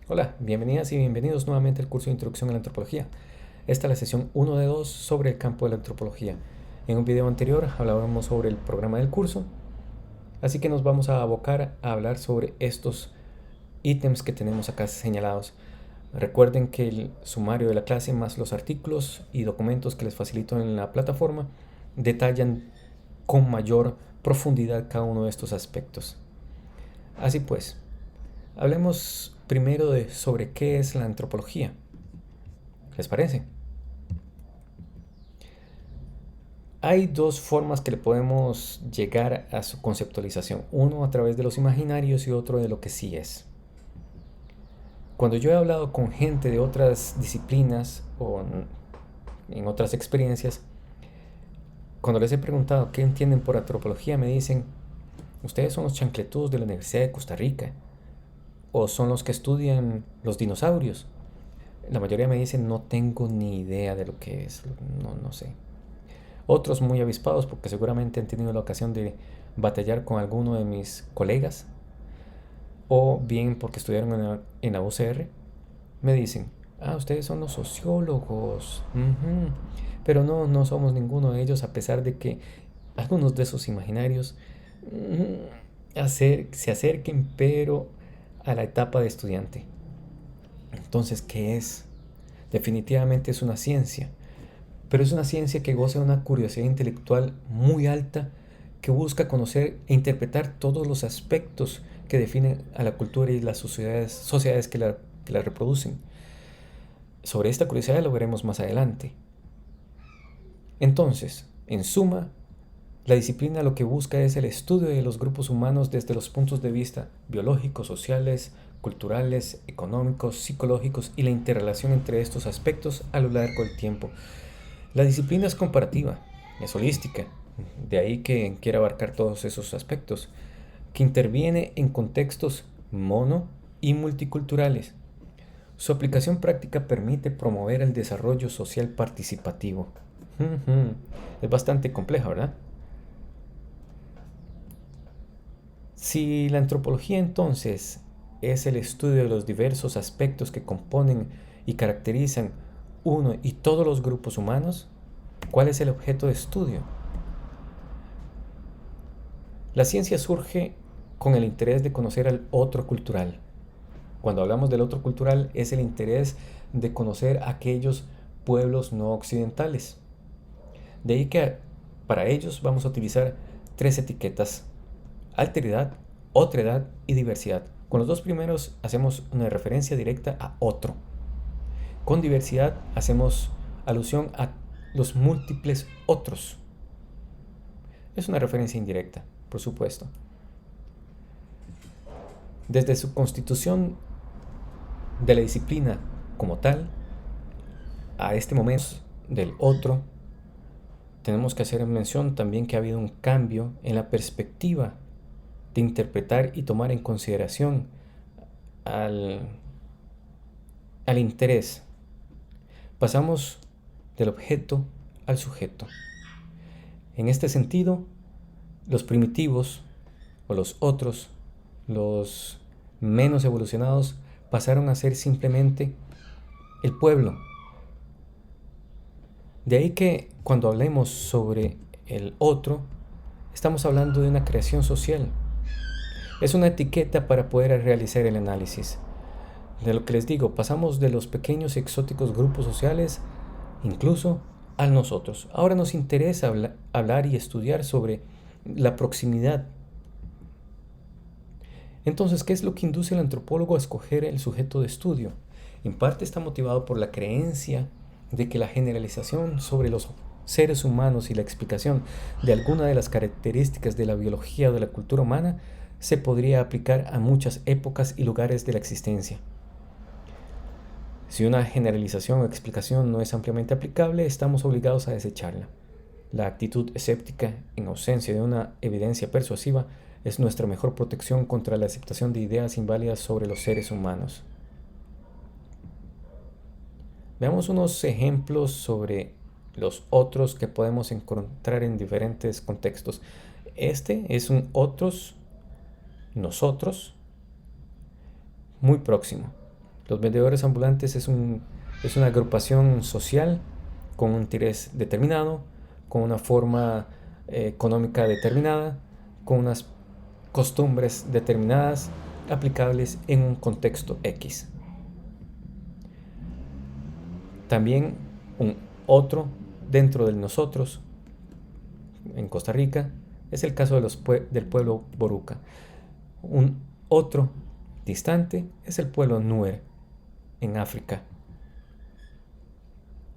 Hola, bienvenidas y bienvenidos nuevamente al curso de Introducción a la Antropología. Esta es la sesión 1 de 2 sobre el campo de la antropología. En un video anterior hablábamos sobre el programa del curso, así que nos vamos a abocar a hablar sobre estos ítems que tenemos acá señalados. Recuerden que el sumario de la clase más los artículos y documentos que les facilito en la plataforma detallan con mayor profundidad cada uno de estos aspectos. Así pues, hablemos primero sobre qué es la antropología. ¿Les parece? Hay dos formas que le podemos llegar a su conceptualización. Uno a través de los imaginarios y otro de lo que sí es. Cuando yo he hablado con gente de otras disciplinas o en otras experiencias, cuando les he preguntado qué entienden por antropología, me dicen, ustedes son los chancletudos de la Universidad de Costa Rica o son los que estudian los dinosaurios. La mayoría me dicen, no tengo ni idea de lo que es, no sé. Otros muy avispados porque seguramente han tenido la ocasión de batallar con alguno de mis colegas o bien porque estudiaron en la UCR, me dicen, ustedes son los sociólogos. Pero no somos ninguno de ellos, a pesar de que algunos de esos imaginarios se acerquen, pero a la etapa de estudiante. Entonces, ¿qué es? Definitivamente es una ciencia, pero es una ciencia que goza de una curiosidad intelectual muy alta, que busca conocer e interpretar todos los aspectos que definen a la cultura y las sociedades que la reproducen. Sobre esta curiosidad lo veremos más adelante. Entonces, en suma, la disciplina lo que busca es el estudio de los grupos humanos desde los puntos de vista biológicos, sociales, culturales, económicos, psicológicos y la interrelación entre estos aspectos a lo largo del tiempo. La disciplina es comparativa, es holística, de ahí que quiera abarcar todos esos aspectos, que interviene en contextos mono y multiculturales. Su aplicación práctica permite promover el desarrollo social participativo. Es bastante compleja, ¿verdad? Si la antropología entonces es el estudio de los diversos aspectos que componen y caracterizan uno y todos los grupos humanos, ¿cuál es el objeto de estudio? La ciencia surge con el interés de conocer al otro cultural. Cuando hablamos del otro cultural es el interés de conocer a aquellos pueblos no occidentales. De ahí que para ellos vamos a utilizar tres etiquetas: alteridad, otredad y diversidad. Con los dos primeros hacemos una referencia directa a otro. Con diversidad hacemos alusión a los múltiples otros. Es una referencia indirecta, por supuesto. Desde su constitución de la disciplina como tal, a este momento del otro, tenemos que hacer mención también que ha habido un cambio en la perspectiva de interpretar y tomar en consideración al, al interés. Pasamos del objeto al sujeto. En este sentido, los primitivos o los otros, los menos evolucionados, pasaron a ser simplemente el pueblo. De ahí que cuando hablemos sobre el otro, estamos hablando de una creación social. Es una etiqueta para poder realizar el análisis. De lo que les digo, pasamos de los pequeños y exóticos grupos sociales incluso a nosotros. Ahora nos interesa hablar y estudiar sobre la proximidad. Entonces, ¿qué es lo que induce al antropólogo a escoger el sujeto de estudio? En parte está motivado por la creencia de que la generalización sobre los seres humanos y la explicación de alguna de las características de la biología o de la cultura humana se podría aplicar a muchas épocas y lugares de la existencia. Si una generalización o explicación no es ampliamente aplicable, estamos obligados a desecharla. La actitud escéptica, en ausencia de una evidencia persuasiva, es nuestra mejor protección contra la aceptación de ideas inválidas sobre los seres humanos. Veamos unos ejemplos sobre los otros que podemos encontrar en diferentes contextos. Este es un otros, nosotros, muy próximo. Los vendedores ambulantes es una agrupación social con un interés determinado, con una forma económica determinada, con unas costumbres determinadas aplicables en un contexto X. También un otro dentro de nosotros, en Costa Rica, es el caso del pueblo Boruca. Un otro distante es el pueblo Nuer, en África.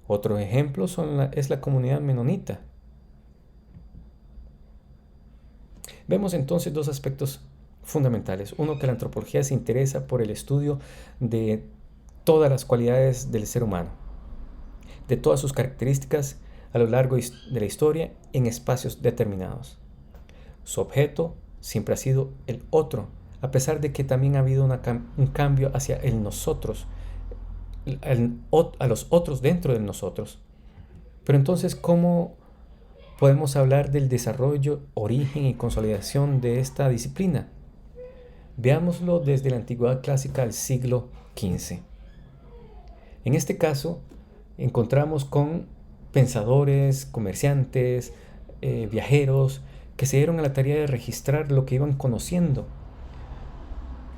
Otro ejemplo es la comunidad menonita. Vemos entonces dos aspectos fundamentales. Uno, que la antropología se interesa por el estudio de todas las cualidades del ser humano, de todas sus características a lo largo de la historia en espacios determinados. Su objeto siempre ha sido el otro, a pesar de que también ha habido un cambio hacia el nosotros, a los otros dentro de nosotros. Pero entonces, ¿cómo podemos hablar del desarrollo, origen y consolidación de esta disciplina? Veámoslo desde la antigüedad clásica al siglo XV. En este caso, encontramos con pensadores, comerciantes, viajeros, que se dieron a la tarea de registrar lo que iban conociendo.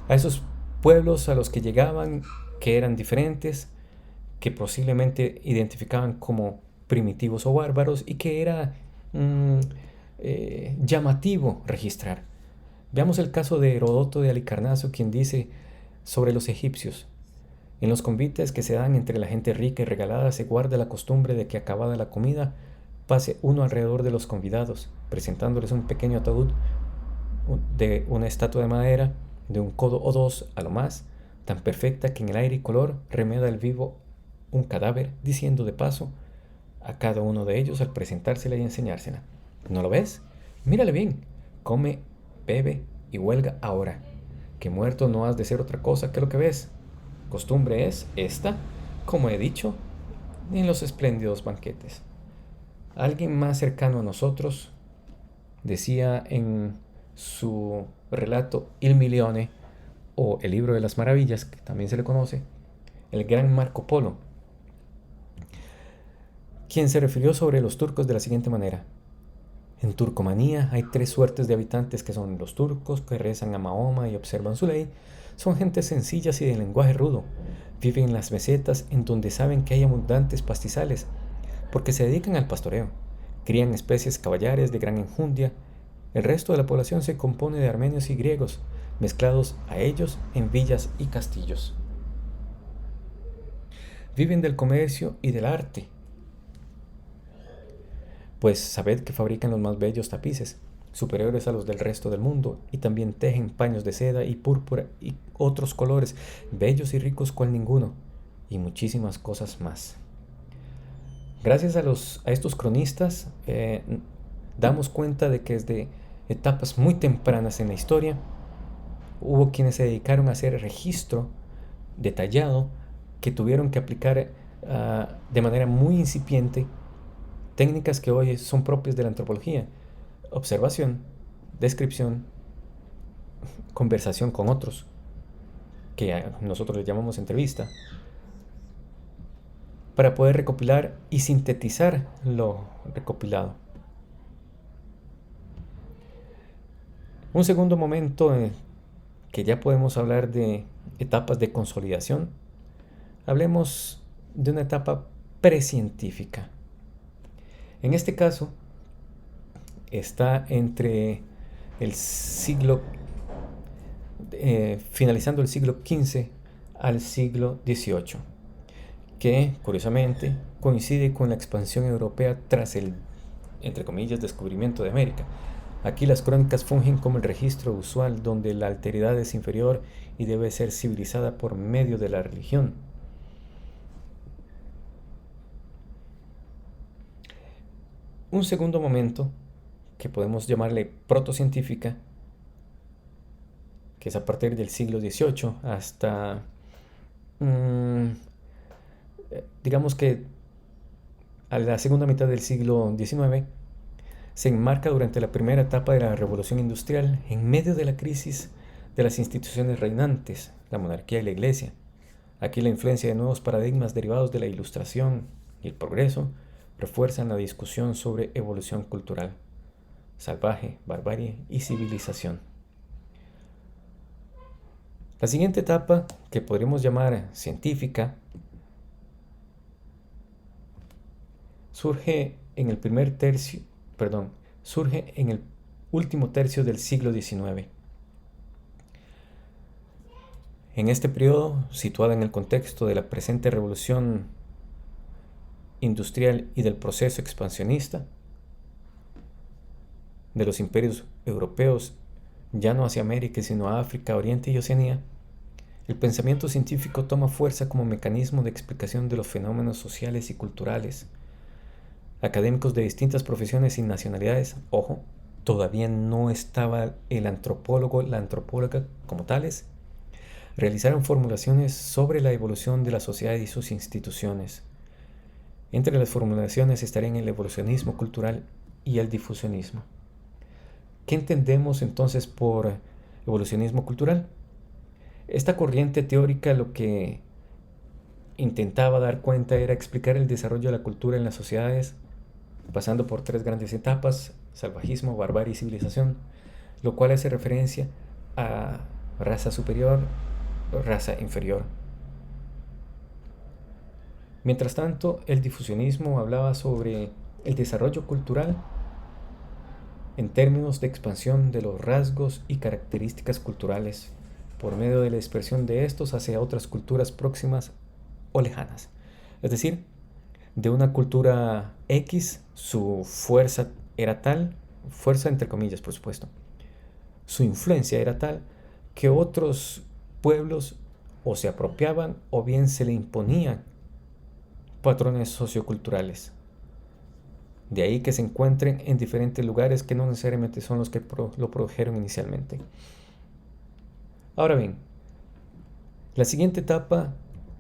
A esos pueblos a los que llegaban, que eran diferentes, que posiblemente identificaban como primitivos o bárbaros, y que era llamativo registrar. Veamos el caso de Heródoto de Halicarnaso, quien dice sobre los egipcios: en los convites que se dan entre la gente rica y regalada se guarda la costumbre de que, acabada la comida, pase uno alrededor de los convidados, presentándoles un pequeño ataúd de una estatua de madera, de un codo o dos a lo más, tan perfecta que en el aire y color remeda el vivo un cadáver, diciendo de paso a cada uno de ellos al presentársela y enseñársela: ¿no lo ves? Mírale bien, come, bebe y huelga ahora, que muerto no has de ser otra cosa que lo que ves. Costumbre es esta, como he dicho, en los espléndidos banquetes. Alguien más cercano a nosotros decía en su relato Il Milione, o el libro de las maravillas, que también se le conoce, el gran Marco Polo, quien se refirió sobre los turcos de la siguiente manera: en Turcomanía hay tres suertes de habitantes, que son los turcos, que rezan a Mahoma y observan su ley. Son gentes sencillas y de lenguaje rudo. Viven en las mesetas, en donde saben que hay abundantes pastizales, porque se dedican al pastoreo. Crían especies caballares de gran enjundia. El resto de la población se compone de armenios y griegos, mezclados a ellos en villas y castillos. Viven del comercio y del arte, pues sabed que fabrican los más bellos tapices, superiores a los del resto del mundo, y también tejen paños de seda y púrpura y otros colores, bellos y ricos cual ninguno, y muchísimas cosas más. Gracias a estos cronistas, damos cuenta de que desde etapas muy tempranas en la historia hubo quienes se dedicaron a hacer registro detallado, que tuvieron que aplicar de manera muy incipiente técnicas que hoy son propias de la antropología: observación, descripción, conversación con otros, que nosotros le llamamos entrevista, para poder recopilar y sintetizar lo recopilado. Un segundo momento que ya podemos hablar de etapas de consolidación, hablemos de una etapa precientífica. En este caso, está entre el siglo, finalizando el siglo XV al siglo XVIII, que curiosamente coincide con la expansión europea tras el, entre comillas, descubrimiento de América. Aquí las crónicas fungen como el registro usual, donde la alteridad es inferior y debe ser civilizada por medio de la religión. Un segundo momento, que podemos llamarle protocientífica, que es a partir del siglo XVIII hasta, digamos que a la segunda mitad del siglo XIX, se enmarca durante la primera etapa de la Revolución Industrial, en medio de la crisis de las instituciones reinantes, la monarquía y la iglesia. Aquí la influencia de nuevos paradigmas derivados de la Ilustración y el progreso refuerzan la discusión sobre evolución cultural, salvaje, barbarie y civilización. La siguiente etapa, que podríamos llamar científica, surge en el último tercio del siglo XIX. En este periodo, situada en el contexto de la presente revolución industrial y del proceso expansionista de los imperios europeos, ya no hacia América, sino a África, Oriente y Oceanía, el pensamiento científico toma fuerza como mecanismo de explicación de los fenómenos sociales y culturales. Académicos de distintas profesiones y nacionalidades, ojo, todavía no estaba el antropólogo, la antropóloga como tales, realizaron formulaciones sobre la evolución de la sociedad y sus instituciones. Entre las formulaciones estarían el evolucionismo cultural y el difusionismo. ¿Qué entendemos entonces por evolucionismo cultural? Esta corriente teórica lo que intentaba dar cuenta era explicar el desarrollo de la cultura en las sociedades, pasando por tres grandes etapas: salvajismo, barbarie y civilización, lo cual hace referencia a raza superior, raza inferior. Mientras tanto, el difusionismo hablaba sobre el desarrollo cultural en términos de expansión de los rasgos y características culturales por medio de la dispersión de estos hacia otras culturas próximas o lejanas. Es decir, de una cultura X, su fuerza era tal, fuerza entre comillas por supuesto, su influencia era tal que otros pueblos o se apropiaban o bien se le imponían patrones socioculturales. De ahí que se encuentren en diferentes lugares que no necesariamente son los que lo produjeron inicialmente. Ahora bien, la siguiente etapa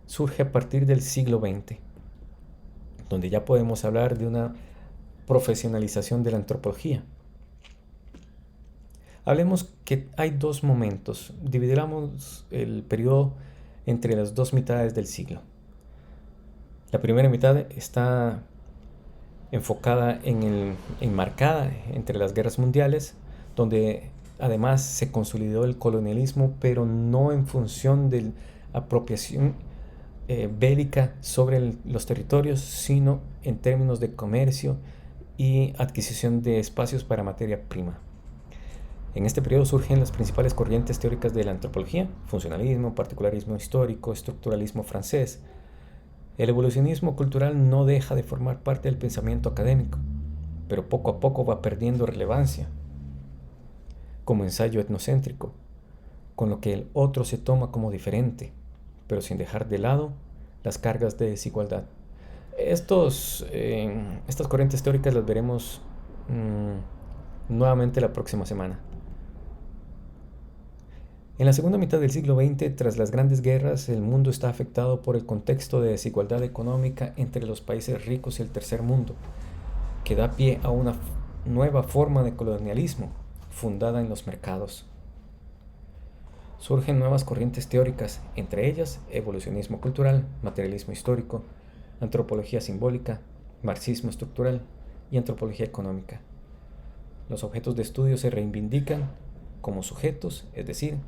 surge a partir del siglo XX, donde ya podemos hablar de una profesionalización de la antropología. Hablemos que hay dos momentos, dividiremos el periodo entre las dos mitades del siglo. La primera mitad está enfocada enmarcada entre las guerras mundiales, donde además se consolidó el colonialismo, pero no en función de apropiación bélica sobre los territorios, sino en términos de comercio y adquisición de espacios para materia prima. En este periodo surgen las principales corrientes teóricas de la antropología: funcionalismo, particularismo histórico, estructuralismo francés. El evolucionismo cultural no deja de formar parte del pensamiento académico, pero poco a poco va perdiendo relevancia como ensayo etnocéntrico, con lo que el otro se toma como diferente, pero sin dejar de lado las cargas de desigualdad. Estas corrientes teóricas las veremos nuevamente la próxima semana. En la segunda mitad del siglo XX, tras las grandes guerras, el mundo está afectado por el contexto de desigualdad económica entre los países ricos y el tercer mundo, que da pie a una nueva forma de colonialismo fundada en los mercados. Surgen nuevas corrientes teóricas, entre ellas evolucionismo cultural, materialismo histórico, antropología simbólica, marxismo estructural y antropología económica. Los objetos de estudio se reivindican como sujetos, es decir,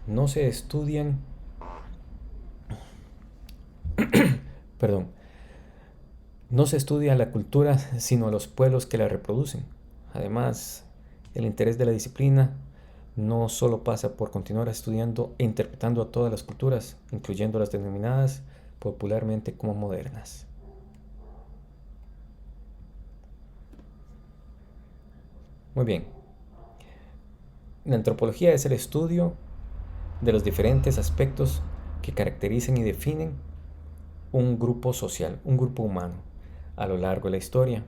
no se estudian, no se estudia la cultura, sino a los pueblos que la reproducen. Además, el interés de la disciplina no solo pasa por continuar estudiando e interpretando a todas las culturas, incluyendo las denominadas popularmente como modernas. Muy bien. La antropología es el estudio de los diferentes aspectos que caracterizan y definen un grupo social, un grupo humano, a lo largo de la historia,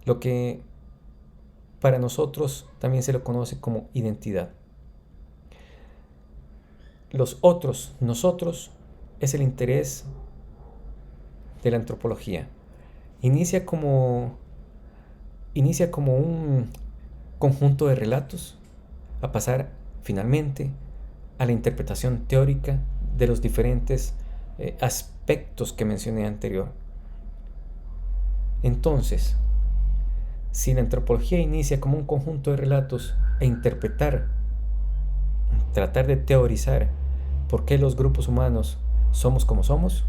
lo que para nosotros también se lo conoce como identidad. Los otros, nosotros, es el interés de la antropología. Inicia como un conjunto de relatos a pasar finalmente a la interpretación teórica de los diferentes aspectos que mencioné anterior. Entonces, si la antropología inicia como un conjunto de relatos e interpretar, tratar de teorizar por qué los grupos humanos somos como somos,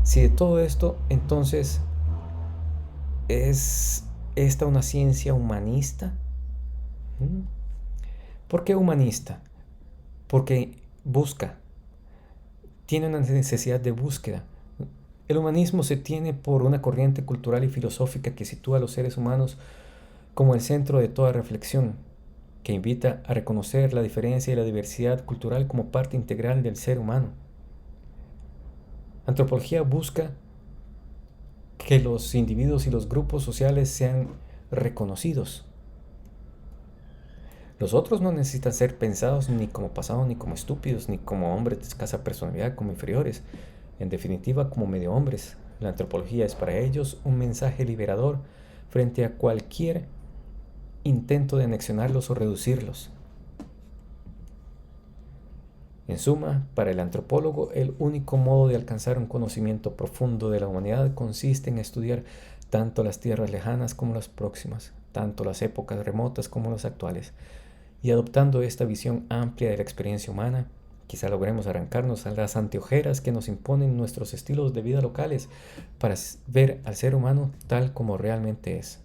si de todo esto, entonces, ¿es esta una ciencia humanista? ¿Por qué humanista? Porque tiene una necesidad de búsqueda. El humanismo se tiene por una corriente cultural y filosófica que sitúa a los seres humanos como el centro de toda reflexión, que invita a reconocer la diferencia y la diversidad cultural como parte integral del ser humano. Antropología busca que los individuos y los grupos sociales sean reconocidos. Los otros no necesitan ser pensados ni como pasados, ni como estúpidos, ni como hombres de escasa personalidad, como inferiores, en definitiva como medio hombres. La antropología es para ellos un mensaje liberador frente a cualquier intento de anexionarlos o reducirlos. En suma, para el antropólogo, el único modo de alcanzar un conocimiento profundo de la humanidad consiste en estudiar tanto las tierras lejanas como las próximas, tanto las épocas remotas como las actuales. Y adoptando esta visión amplia de la experiencia humana, quizá logremos arrancarnos a las anteojeras que nos imponen nuestros estilos de vida locales para ver al ser humano tal como realmente es.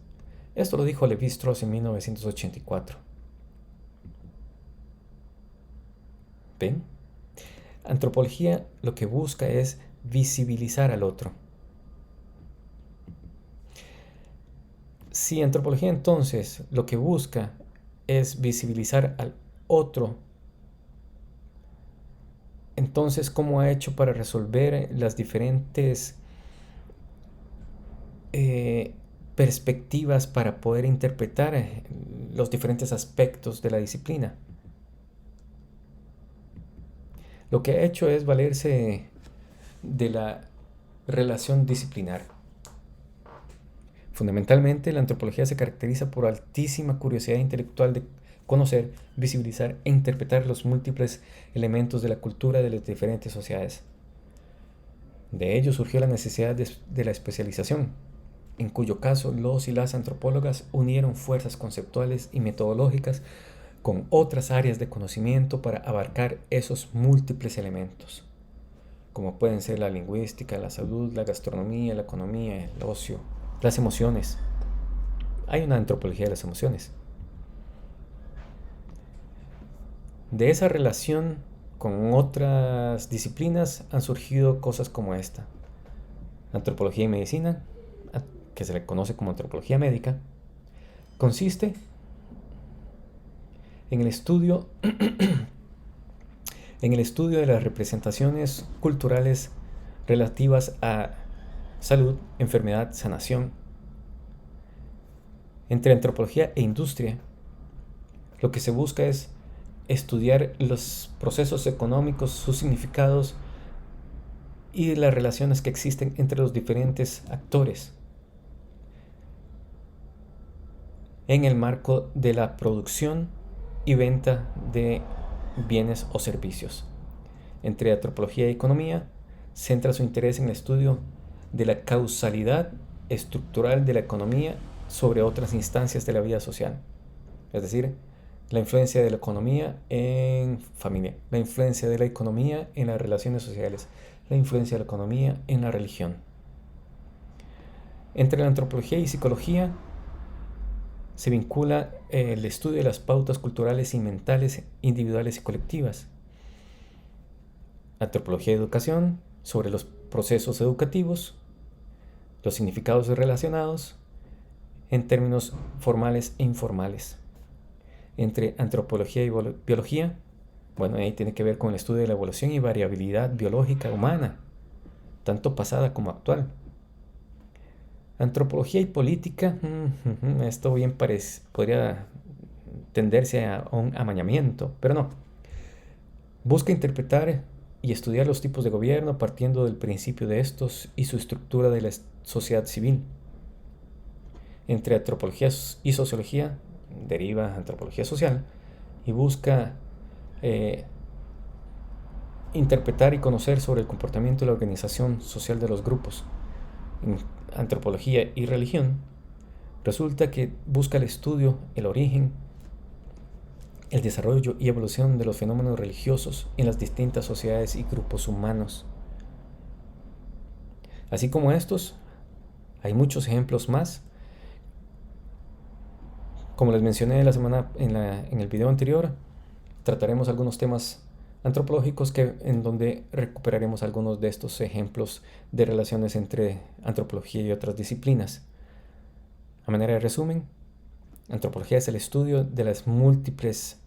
Esto lo dijo Levi-Strauss en 1984. ¿Ven? Antropología lo que busca es visibilizar al otro. Si antropología entonces lo que busca es visibilizar al otro, entonces ¿cómo ha hecho para resolver las diferentes perspectivas para poder interpretar los diferentes aspectos de la disciplina? Lo que ha hecho es valerse de la relación disciplinar. Fundamentalmente, la antropología se caracteriza por altísima curiosidad intelectual de conocer, visibilizar e interpretar los múltiples elementos de la cultura de las diferentes sociedades. De ello surgió la necesidad de la especialización, en cuyo caso los y las antropólogas unieron fuerzas conceptuales y metodológicas con otras áreas de conocimiento para abarcar esos múltiples elementos, como pueden ser la lingüística, la salud, la gastronomía, la economía, el ocio, las emociones. Hay una antropología de las emociones. De esa relación con otras disciplinas han surgido cosas como esta. Antropología y medicina, que se le conoce como antropología médica, consiste en el estudio de las representaciones culturales relativas a salud, enfermedad, sanación. Entre antropología e industria, lo que se busca es estudiar los procesos económicos, sus significados y las relaciones que existen entre los diferentes actores en el marco de la producción y venta de bienes o servicios. Entre antropología y economía, centra su interés en el estudio de la causalidad estructural de la economía sobre otras instancias de la vida social. Es decir, la influencia de la economía en familia, la influencia de la economía en las relaciones sociales, la influencia de la economía en la religión. Entre la antropología y psicología se vincula el estudio de las pautas culturales y mentales individuales y colectivas. Antropología y educación, sobre los procesos educativos, los significados relacionados en términos formales e informales. Entre antropología y biología, bueno, ahí tiene que ver con el estudio de la evolución y variabilidad biológica humana, tanto pasada como actual. Antropología y política, esto bien podría tenderse a un amañamiento, pero no. Busca interpretar y estudiar los tipos de gobierno partiendo del principio de estos y su estructura de la sociedad civil. Entre antropología y sociología deriva antropología social y busca interpretar y conocer sobre el comportamiento y la organización social de los grupos en antropología y religión, resulta que busca el estudio, el origen, el desarrollo y evolución de los fenómenos religiosos en las distintas sociedades y grupos humanos. Así como estos, hay muchos ejemplos más. Como les mencioné en el video anterior, trataremos algunos temas antropológicos en donde recuperaremos algunos de estos ejemplos de relaciones entre antropología y otras disciplinas. A manera de resumen, antropología es el estudio de los múltiples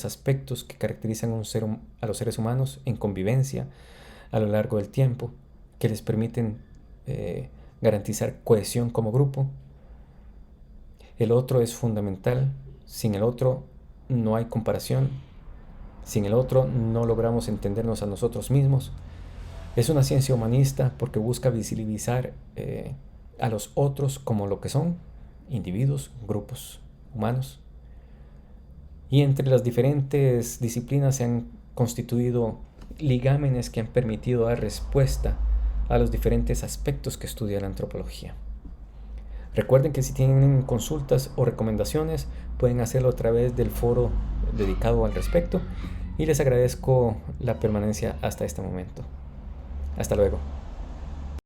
aspectos que caracterizan a los seres humanos en convivencia a lo largo del tiempo, que les permiten garantizar cohesión como grupo. El otro es fundamental, sin el otro no hay comparación, sin el otro no logramos entendernos a nosotros mismos. Es una ciencia humanista porque busca visibilizar a los otros como lo que son, individuos, grupos humanos. Y entre las diferentes disciplinas se han constituido ligámenes que han permitido dar respuesta a los diferentes aspectos que estudia la antropología. Recuerden que si tienen consultas o recomendaciones pueden hacerlo a través del foro dedicado al respecto y les agradezco la permanencia hasta este momento. Hasta luego.